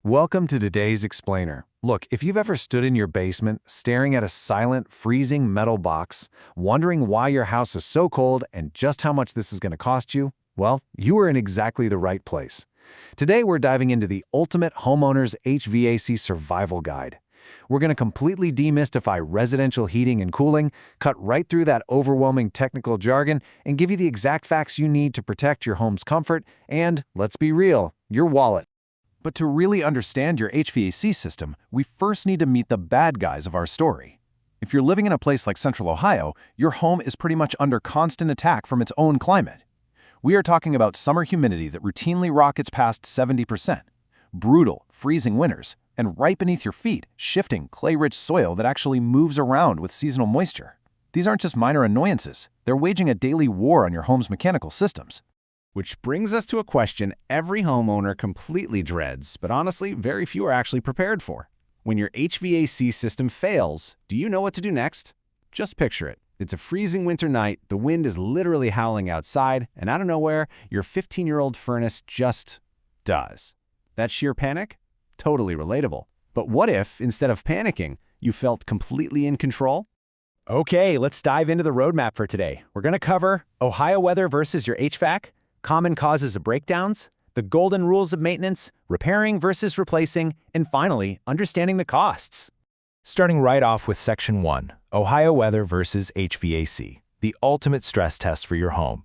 Welcome to today's explainer. Look, if you've ever stood in your basement staring at a silent, freezing metal box, wondering why your house is so cold and just how much this is going to cost you, well, you are in exactly the right place. Today we're diving into the ultimate homeowner's HVAC survival guide. We're going to completely demystify residential heating and cooling, cut right through that overwhelming technical jargon, and give you the exact facts you need to protect your home's comfort and, let's be real, your wallet. But to really understand your HVAC system, we first need to meet the bad guys of our story. If you're living in a place like Central Ohio, your home is pretty much under constant attack from its own climate. We are talking about summer humidity that routinely rockets past 70%, brutal, freezing winters, and right beneath your feet, shifting, clay-rich soil that actually moves around with seasonal moisture. These aren't just minor annoyances. They're waging a daily war on your home's mechanical systems. Which brings us to a question every homeowner completely dreads, but honestly, very few are actually prepared for. When your HVAC system fails, do you know what to do next? Just picture it. It's a freezing winter night, the wind is literally howling outside, and out of nowhere, your 15-year-old furnace just does. That sheer panic? Totally relatable. But what if, instead of panicking, you felt completely in control? Okay, let's dive into the roadmap for today. We're going to cover Ohio weather versus your HVAC, common causes of breakdowns, the golden rules of maintenance, repairing versus replacing, and finally, understanding the costs. Starting right off with Section 1, Ohio weather versus HVAC, the ultimate stress test for your home.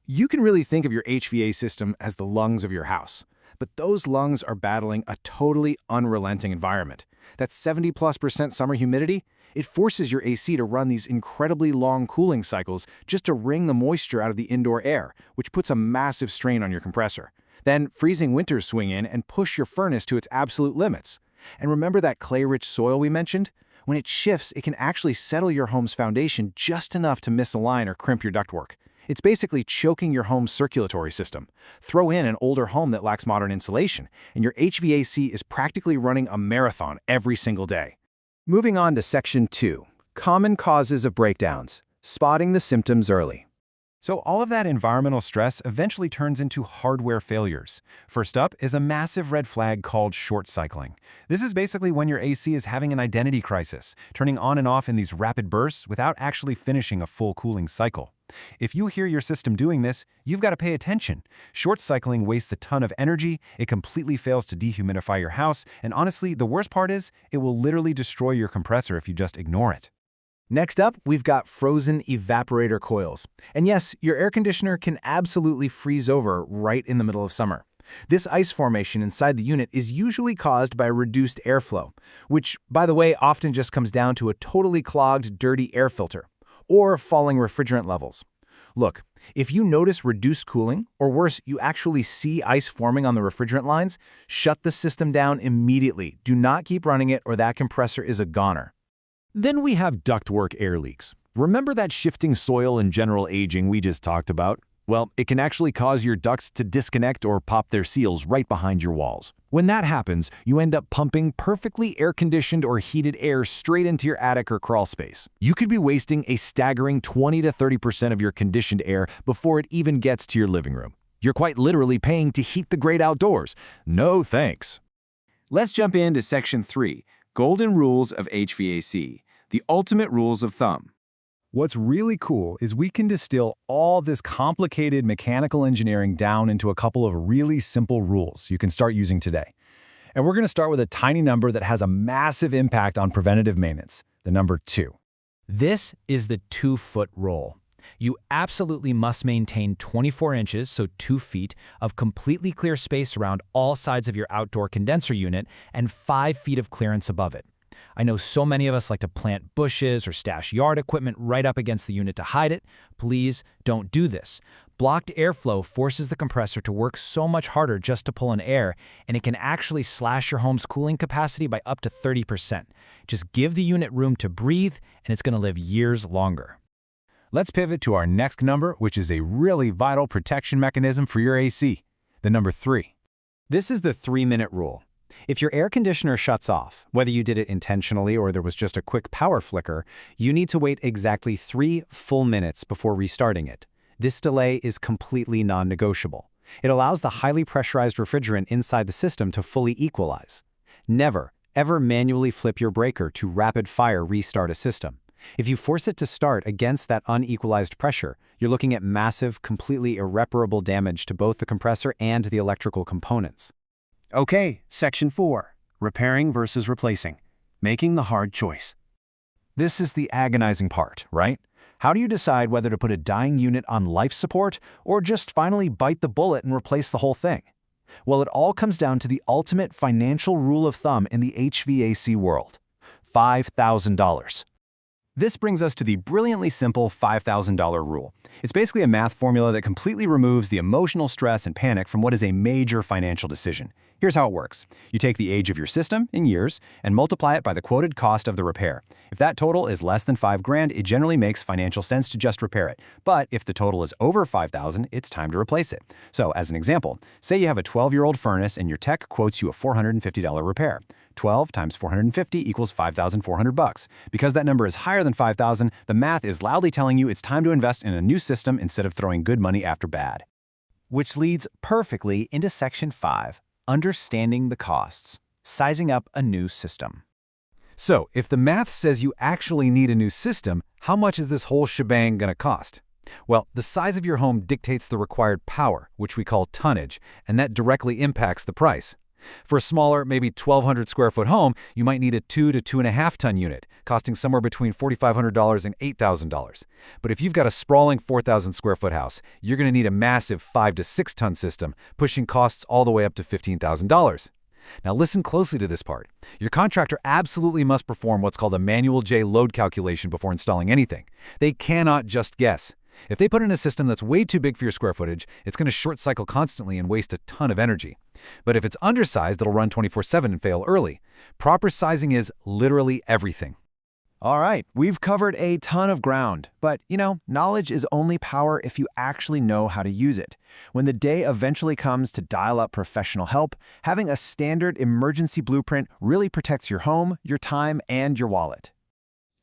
You can really think of your HVAC system as the lungs of your house, but those lungs are battling a totally unrelenting environment. That 70+% summer humidity, it forces your AC to run these incredibly long cooling cycles just to wring the moisture out of the indoor air, which puts a massive strain on your compressor. Then freezing winters swing in and push your furnace to its absolute limits. And remember that clay-rich soil we mentioned? When it shifts, it can actually settle your home's foundation just enough to misalign or crimp your ductwork. It's basically choking your home's circulatory system. Throw in an older home that lacks modern insulation, and your HVAC is practically running a marathon every single day. Moving on to Section 2, common causes of breakdowns, spotting the symptoms early. So all of that environmental stress eventually turns into hardware failures. First up is a massive red flag called short cycling. This is basically when your AC is having an identity crisis, turning on and off in these rapid bursts without actually finishing a full cooling cycle. If you hear your system doing this, you've got to pay attention. Short cycling wastes a ton of energy, it completely fails to dehumidify your house, and honestly, the worst part is, it will literally destroy your compressor if you just ignore it. Next up, we've got frozen evaporator coils. And yes, your air conditioner can absolutely freeze over right in the middle of summer. This ice formation inside the unit is usually caused by reduced airflow, which, by the way, often just comes down to a totally clogged, dirty air filter, or falling refrigerant levels. Look, if you notice reduced cooling, or worse, you actually see ice forming on the refrigerant lines, shut the system down immediately. Do not keep running it or that compressor is a goner. Then we have ductwork air leaks. Remember that shifting soil and general aging we just talked about? Well, it can actually cause your ducts to disconnect or pop their seals right behind your walls. When that happens, you end up pumping perfectly air-conditioned or heated air straight into your attic or crawl space. You could be wasting a staggering 20 to 30% of your conditioned air before it even gets to your living room. You're quite literally paying to heat the great outdoors. No thanks. Let's jump into Section 3, Golden Rules of HVAC, the ultimate rules of thumb. What's really cool is we can distill all this complicated mechanical engineering down into a couple of really simple rules you can start using today. And we're going to start with a tiny number that has a massive impact on preventative maintenance, the number 2. This is the 2-foot rule. You absolutely must maintain 24 inches, so 2 feet, of completely clear space around all sides of your outdoor condenser unit and 5 feet of clearance above it. I know so many of us like to plant bushes or stash yard equipment right up against the unit to hide it. Please don't do this. Blocked airflow forces the compressor to work so much harder just to pull in air, and it can actually slash your home's cooling capacity by up to 30%. Just give the unit room to breathe, and it's going to live years longer. Let's pivot to our next number, which is a really vital protection mechanism for your AC, the number 3. This is the 3-minute rule. If your air conditioner shuts off, whether you did it intentionally or there was just a quick power flicker, you need to wait exactly 3 full minutes before restarting it. This delay is completely non-negotiable. It allows the highly pressurized refrigerant inside the system to fully equalize. Never, ever manually flip your breaker to rapid-fire restart a system. If you force it to start against that unequalized pressure, you're looking at massive, completely irreparable damage to both the compressor and the electrical components. Okay, Section 4. Repairing versus replacing. Making the hard choice. This is the agonizing part, right? How do you decide whether to put a dying unit on life support or just finally bite the bullet and replace the whole thing? Well, it all comes down to the ultimate financial rule of thumb in the HVAC world: $5,000. This brings us to the brilliantly simple $5,000 rule. It's basically a math formula that completely removes the emotional stress and panic from what is a major financial decision. Here's how it works. You take the age of your system in years and multiply it by the quoted cost of the repair. If that total is less than $5,000, it generally makes financial sense to just repair it. But if the total is over $5,000, it's time to replace it. So, as an example, say you have a 12-year-old furnace and your tech quotes you a $450 repair. 12 times 450 equals $5,400. Because that number is higher than $5,000, the math is loudly telling you it's time to invest in a new system instead of throwing good money after bad. Which leads perfectly into Section 5, understanding the costs, sizing up a new system. So, if the math says you actually need a new system, how much is this whole shebang going to cost? Well, the size of your home dictates the required power, which we call tonnage, and that directly impacts the price. For a smaller, maybe 1,200 square foot home, you might need a 2 to 2.5 ton unit, costing somewhere between $4,500 and $8,000. But if you've got a sprawling 4,000 square foot house, you're going to need a massive 5 to 6 ton system, pushing costs all the way up to $15,000. Now listen closely to this part. Your contractor absolutely must perform what's called a manual J load calculation before installing anything. They cannot just guess. If they put in a system that's way too big for your square footage, it's going to short cycle constantly and waste a ton of energy. But if it's undersized, it'll run 24/7 and fail early. Proper sizing is literally everything. All right, we've covered a ton of ground, but knowledge is only power if you actually know how to use it. When the day eventually comes to dial up professional help, having a standard emergency blueprint really protects your home, your time, and your wallet.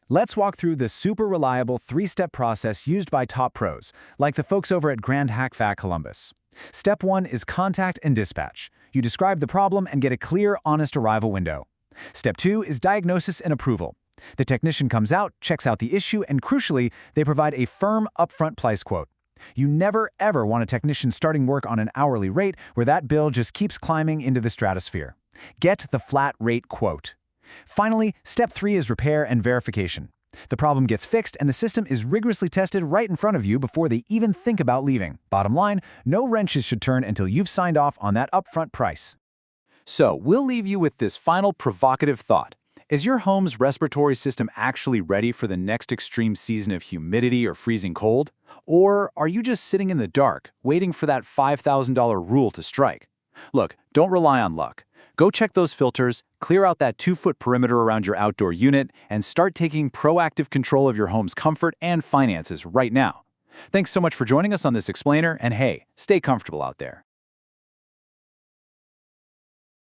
Let's walk through the super reliable 3-step process used by top pros, like the folks over at HVAC Columbus. Step 1 is contact and dispatch. You describe the problem and get a clear, honest arrival window. Step 2 is diagnosis and approval. The technician comes out, checks out the issue, and crucially, they provide a firm, upfront price quote. You never, ever want a technician starting work on an hourly rate where that bill just keeps climbing into the stratosphere. Get the flat rate quote. Finally, step 3 is repair and verification. The problem gets fixed and the system is rigorously tested right in front of you before they even think about leaving. Bottom line, no wrenches should turn until you've signed off on that upfront price. So, we'll leave you with this final provocative thought. Is your home's respiratory system actually ready for the next extreme season of humidity or freezing cold? Or are you just sitting in the dark, waiting for that $5,000 rule to strike? Look, don't rely on luck. Go check those filters, clear out that 2-foot perimeter around your outdoor unit, and start taking proactive control of your home's comfort and finances right now. Thanks so much for joining us on this explainer, and hey, stay comfortable out there.